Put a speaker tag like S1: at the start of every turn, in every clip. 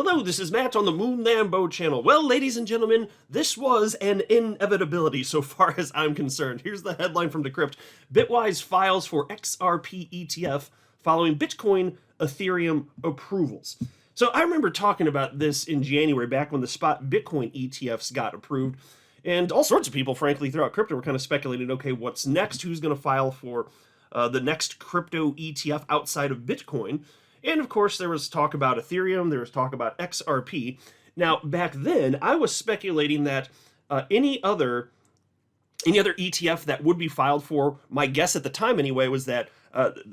S1: Hello, this is Matt on the Moon Lambo channel. Well, ladies and gentlemen, this was an inevitability so far as I'm concerned. Here's the headline from Decrypt. Bitwise files for Xrp ETF following Bitcoin Ethereum approvals. So I remember talking about this in January, back when the spot Bitcoin ETFs got approved. And all sorts of people, frankly, throughout crypto were kind of speculating, okay, what's next? Who's going to file for the next crypto ETF outside of Bitcoin? And of course, there was talk about Ethereum, there was talk about Xrp. Now, back then, I was speculating that any other ETF that would be filed for, my guess at the time anyway, was that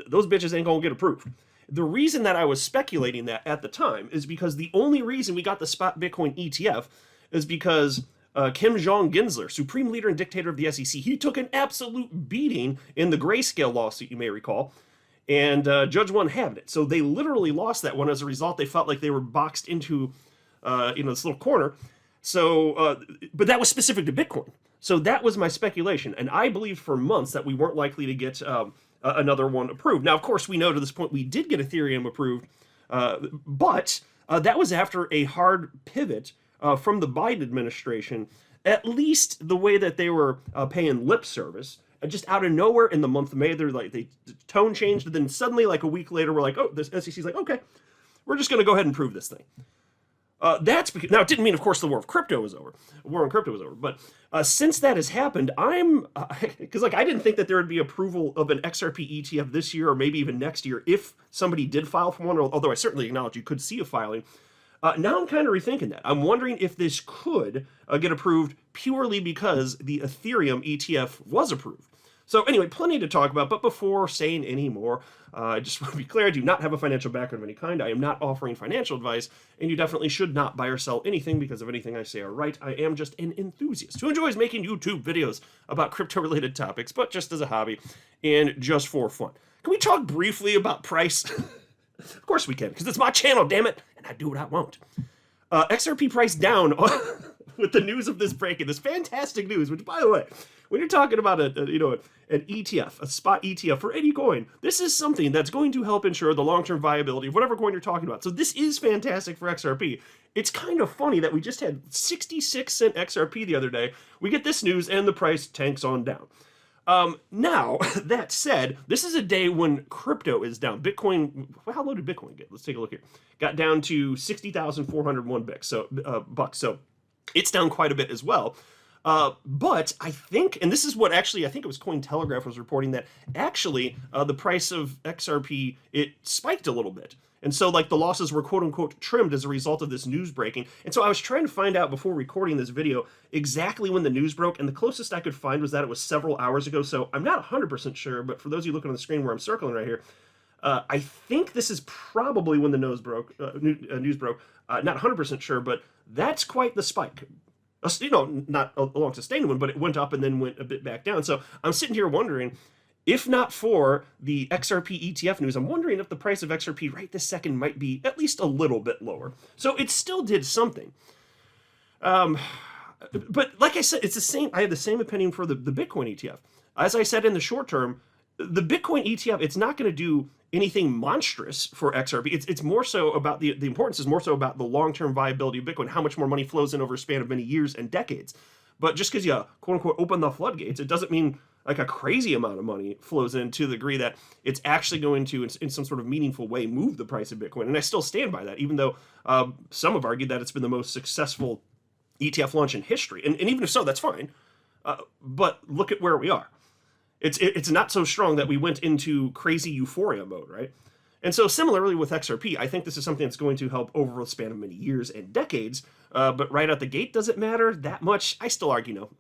S1: those bitches ain't gonna get approved. The reason that I was speculating that at the time is because the only reason we got the spot Bitcoin ETF is because Kim Jong-Gensler, supreme leader and dictator of the SEC, he took an absolute beating in the Grayscale lawsuit, you may recall. And Judge 1 having it. So they literally lost that one. As a result, they felt like they were boxed into this little corner. So, but that was specific to Bitcoin. So that was my speculation. And I believed for months that we weren't likely to get another one approved. Now, of course, we know to this point we did get Ethereum approved. But that was after a hard pivot from the Biden administration, at least the way that they were paying lip service. Just out of nowhere in the month of May, the tone changed, and then suddenly, like a week later, we're like, oh, the SEC's like, okay, we're just going to go ahead and prove this thing. That's because, now it didn't mean, of course, the war on crypto was over, but since that has happened, because I didn't think that there would be approval of an XRP ETF this year or maybe even next year if somebody did file for one, although I certainly acknowledge you could see a filing. Now I'm kind of rethinking that. I'm wondering if this could get approved purely because the Ethereum ETF was approved. So anyway, plenty to talk about, but before saying any more, I just want to be clear, I do not have a financial background of any kind. I am not offering financial advice, and you definitely should not buy or sell anything because of anything I say are right. I am just an enthusiast who enjoys making YouTube videos about crypto-related topics, but just as a hobby and just for fun. Can we talk briefly about price? Of course we can, because it's my channel, damn it, and I do what I want. XRP price down with the news of this breaking, this fantastic news, which, by the way, when you're talking about an ETF, a spot ETF for any coin, this is something that's going to help ensure the long-term viability of whatever coin you're talking about. So this is fantastic for XRP. It's kind of funny that we just had 66-cent XRP the other day. We get this news and the price tanks on down. Now, that said, this is a day when crypto is down. Bitcoin, how low did Bitcoin get? Let's take a look here. Got down to 60,401 bucks. So it's down quite a bit as well. But I think, and this is what actually, I think it was Cointelegraph was reporting that actually the price of XRP, it spiked a little bit. And so like the losses were quote unquote trimmed as a result of this news breaking. And so I was trying to find out before recording this video exactly when the news broke. And the closest I could find was that it was several hours ago. So I'm not 100% sure, but for those of you looking on the screen where I'm circling right here, I think this is probably when the news broke. Not 100% sure, but that's quite the spike. Not a long sustained one, but it went up and then went a bit back down. So I'm sitting here wondering, if not for the XRP ETF news, I'm wondering if the price of XRP right this second might be at least a little bit lower. So it still did something. But like I said, it's the same. I have the same opinion for the Bitcoin ETF. As I said in the short term, the Bitcoin ETF, it's not going to do anything monstrous for XRP. It's more so about the importance is more so about the long-term viability of Bitcoin, how much more money flows in over a span of many years and decades. But just because you quote unquote open the floodgates, it doesn't mean like a crazy amount of money flows in to the degree that it's actually going to, in some sort of meaningful way, move the price of Bitcoin. And I still stand by that, even though some have argued that it's been the most successful ETF launch in history. And even if so, that's fine. But look at where we are. It's not so strong that we went into crazy euphoria mode, right? And so similarly with XRP, I think this is something that's going to help over a span of many years and decades. But right out the gate, does it matter that much? I still argue no.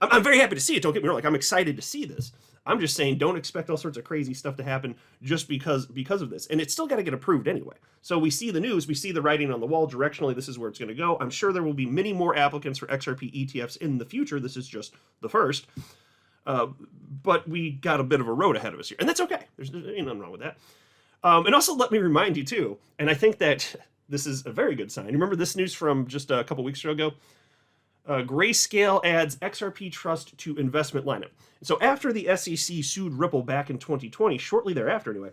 S1: I'm very happy to see it. Don't get me wrong. Like, I'm excited to see this. I'm just saying don't expect all sorts of crazy stuff to happen just because of this. And it's still got to get approved anyway. So we see the news. We see the writing on the wall. Directionally, this is where it's going to go. I'm sure there will be many more applicants for XRP ETFs in the future. This is just the first. But we got a bit of a road ahead of us here. And that's okay. There's ain't nothing wrong with that. And also let me remind you too, and I think that this is a very good sign. You remember this news from just a couple weeks ago? Grayscale adds XRP trust to investment lineup. So after the SEC sued Ripple back in 2020, shortly thereafter anyway,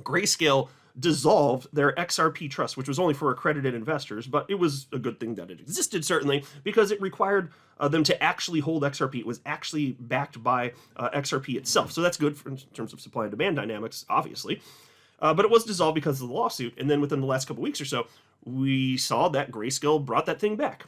S1: Grayscale dissolved their XRP trust, which was only for accredited investors, but it was a good thing that it existed, certainly, because it required them to actually hold XRP. It was actually backed by XRP itself. So that's good in terms of supply and demand dynamics, obviously. But it was dissolved because of the lawsuit. And then within the last couple weeks or so, we saw that Grayscale brought that thing back.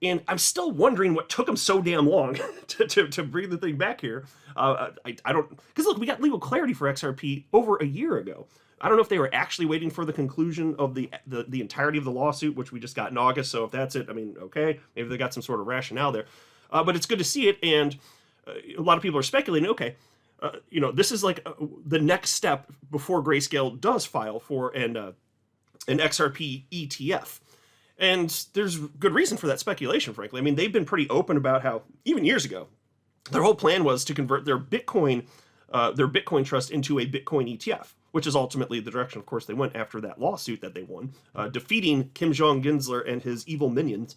S1: And I'm still wondering what took them so damn long to bring the thing back here. I don't, because look, we got legal clarity for XRP over a year ago. I don't know if they were actually waiting for the conclusion of the entirety of the lawsuit, which we just got in August. So if that's it, I mean, okay, maybe they got some sort of rationale there. But it's good to see it, and a lot of people are speculating. Okay, this is like the next step before Grayscale does file for an XRP ETF. And there's good reason for that speculation, frankly. I mean, they've been pretty open about how, even years ago, their whole plan was to convert their Bitcoin trust into a Bitcoin ETF, which is ultimately the direction, of course, they went after that lawsuit that they won, defeating Kim Jong-Ginsler and his evil minions.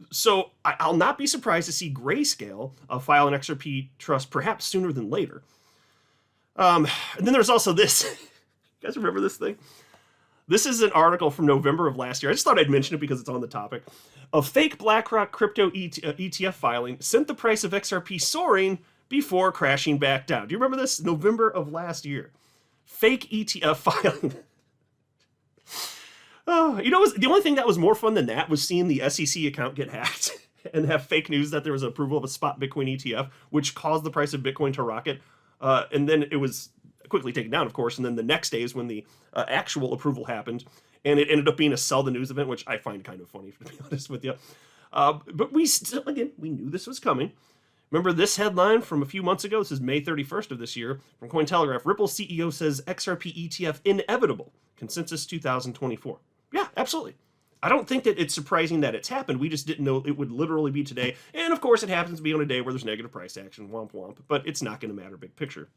S1: So I'll not be surprised to see Grayscale file an XRP trust perhaps sooner than later. And then there's also this. You guys remember this thing? This is an article from November of last year. I just thought I'd mention it because it's on the topic. A fake BlackRock crypto ETF filing sent the price of XRP soaring before crashing back down. Do you remember this? November of last year. Fake ETF filing. Oh, the only thing that was more fun than that was seeing the SEC account get hacked and have fake news that there was approval of a spot Bitcoin ETF, which caused the price of Bitcoin to rocket. And then it was quickly taken down, of course. And then the next day is when the actual approval happened. And it ended up being a sell the news event, which I find kind of funny, to be honest with you. But we still, again, we knew this was coming. Remember this headline from a few months ago? This is May 31st of this year from Cointelegraph. Ripple CEO says XRP ETF inevitable. Consensus 2024. Yeah, absolutely. I don't think that it's surprising that it's happened. We just didn't know it would literally be today. And of course, it happens to be on a day where there's negative price action, womp womp. But it's not going to matter big picture.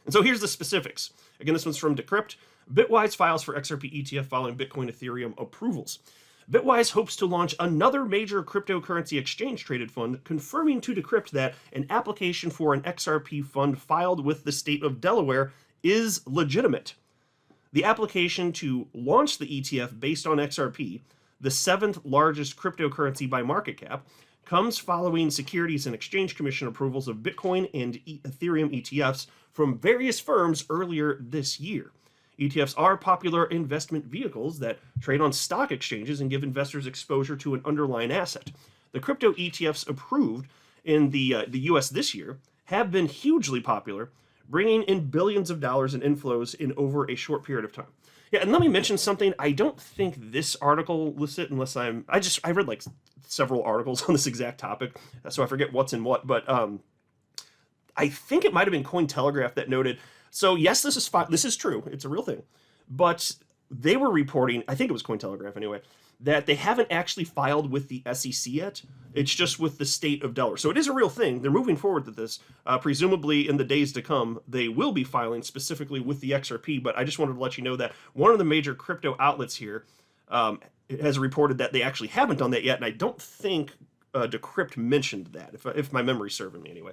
S1: And so here's the specifics. Again, this one's from Decrypt. Bitwise files for XRP ETF following Bitcoin Ethereum approvals. Bitwise hopes to launch another major cryptocurrency exchange-traded fund, confirming to Decrypt that an application for an XRP fund filed with the state of Delaware is legitimate. The application to launch the ETF based on XRP, the seventh largest cryptocurrency by market cap, comes following Securities and Exchange Commission approvals of Bitcoin and Ethereum ETFs from various firms earlier this year. ETFs are popular investment vehicles that trade on stock exchanges and give investors exposure to an underlying asset. The crypto ETFs approved in the US this year have been hugely popular, bringing in billions of dollars in inflows in over a short period of time. Yeah, and let me mention something. I don't think this article lists it unless I read like several articles on this exact topic, so I forget what's in what, but I think it might have been Cointelegraph that noted, so yes, this is true, it's a real thing, but they were reporting, I think it was Cointelegraph anyway, that they haven't actually filed with the SEC yet. It's just with the state of Delaware. So it is a real thing. They're moving forward with this. Presumably in the days to come, they will be filing specifically with the XRP. But I just wanted to let you know that one of the major crypto outlets here has reported that they actually haven't done that yet. And I don't think Decrypt mentioned that, if my memory's serving me anyway.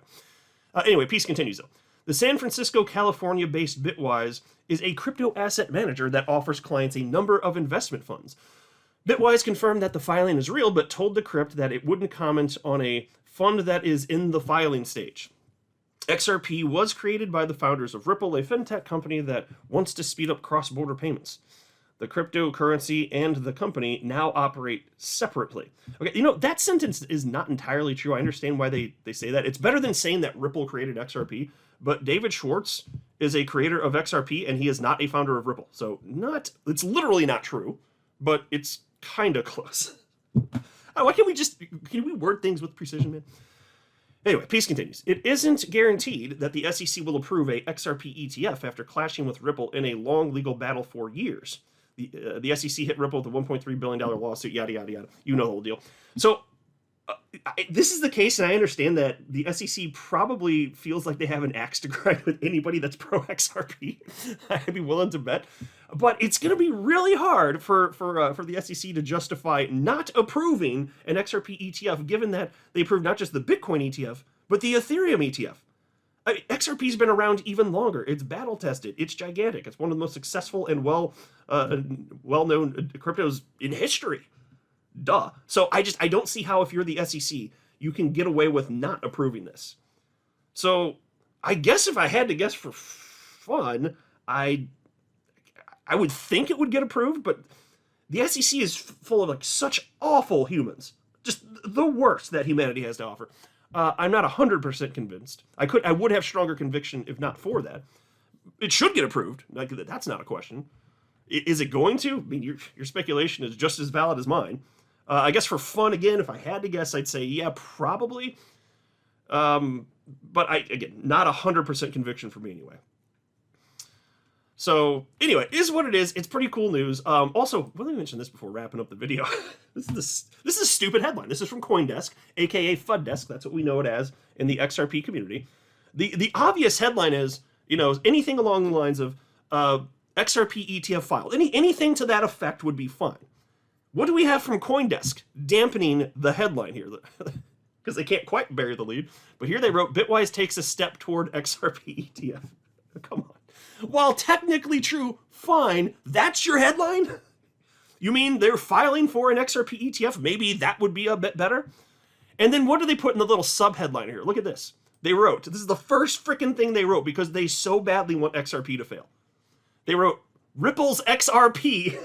S1: Anyway, piece continues though. The San Francisco, California-based Bitwise is a crypto asset manager that offers clients a number of investment funds. Bitwise confirmed that the filing is real, but told Decrypt that it wouldn't comment on a fund that is in the filing stage. XRP was created by the founders of Ripple, a fintech company that wants to speed up cross-border payments. The cryptocurrency and the company now operate separately. Okay, that sentence is not entirely true. I understand why they say that. It's better than saying that Ripple created XRP, but David Schwartz is a creator of XRP, and he is not a founder of Ripple. So it's literally not true, but it's kind of close. Why can't we word things with precision, man? Anyway, piece continues. It isn't guaranteed that the SEC will approve a XRP ETF after clashing with Ripple in a long legal battle for years. The SEC hit Ripple with a $1.3 billion lawsuit, yada, yada, yada. You know the whole deal. So this is the case, and I understand that the SEC probably feels like they have an axe to grind with anybody that's pro-XRP. I'd be willing to bet. But it's going to be really hard for the SEC to justify not approving an XRP ETF, given that they approved not just the Bitcoin ETF, but the Ethereum ETF. XRP's been around even longer. It's battle tested. It's gigantic. It's one of the most successful and well-known cryptos in history. Duh. So I don't see how, if you're the SEC, you can get away with not approving this. So I guess if I had to guess for fun, I would think it would get approved, but the SEC is full of like such awful humans. Just the worst that humanity has to offer. I'm not 100% convinced. I would have stronger conviction if not for that. It should get approved. Like, that's not a question. Is it going to? I mean, your speculation is just as valid as mine. I guess for fun, again, if I had to guess, I'd say, yeah, probably. But again, not 100% conviction for me anyway. So anyway, is what it is. It's pretty cool news. Also, let me mention this before wrapping up the video. This is a stupid headline. This is from CoinDesk, aka FUDdesk. That's what we know it as in the XRP community. The obvious headline is, anything along the lines of XRP ETF filed. Anything to that effect would be fine. What do we have from CoinDesk dampening the headline here? Because they can't quite bury the lead. But here they wrote, Bitwise takes a step toward XRP ETF. Come on. While technically true, fine, that's your headline? You mean they're filing for an XRP ETF? Maybe that would be a bit better? And then what do they put in the little sub-headline here? Look at this. They wrote, this is the first freaking thing they wrote because they so badly want XRP to fail. They wrote, Ripple's XRP,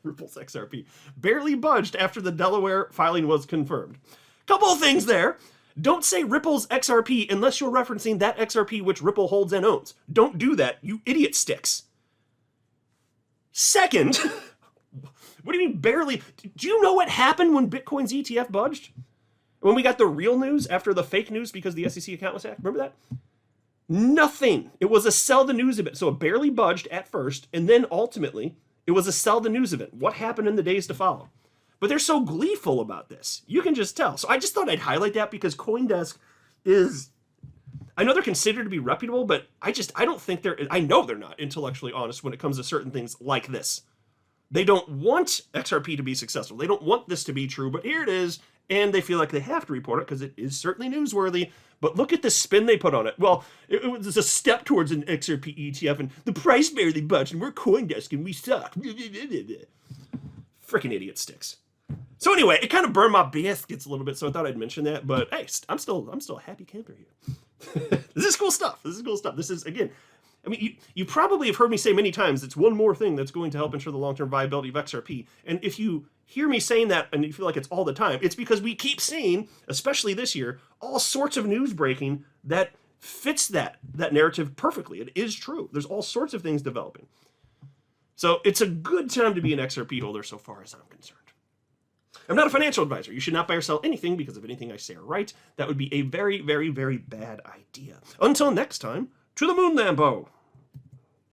S1: Ripple's XRP, barely budged after the Delaware filing was confirmed. Couple of things there. Don't say Ripple's XRP unless you're referencing that XRP which Ripple holds and owns. Don't do that, you idiot sticks. Second, what do you mean barely? Do you know what happened when Bitcoin's ETF budged? When we got the real news after the fake news because the SEC account was hacked? Remember that? Nothing. It was a sell the news event. So it barely budged at first, and then ultimately, it was a sell the news event. What happened in the days to follow? But they're so gleeful about this. You can just tell. So I just thought I'd highlight that because CoinDesk is, I know they're considered to be reputable, but I don't think I know they're not intellectually honest when it comes to certain things like this. They don't want XRP to be successful. They don't want this to be true, but here it is, and they feel like they have to report it because it is certainly newsworthy. But look at the spin they put on it. Well, it was a step towards an XRP ETF, and the price barely budged, and we're CoinDesk, and we suck. Freaking idiot sticks. So anyway, it kind of burned my biscuits a little bit, so I thought I'd mention that. But hey, I'm still a happy camper here. This is cool stuff. This is, again, I mean, you probably have heard me say many times, it's one more thing that's going to help ensure the long-term viability of XRP. And if you hear me saying that and you feel like it's all the time, it's because we keep seeing, especially this year, all sorts of news breaking that fits that narrative perfectly. It is true. There's all sorts of things developing. So it's a good time to be an XRP holder so far as I'm concerned. I'm not a financial advisor. You should not buy or sell anything because if anything I say are right, that would be a very, very, very bad idea. Until next time, to the moon, Lambo!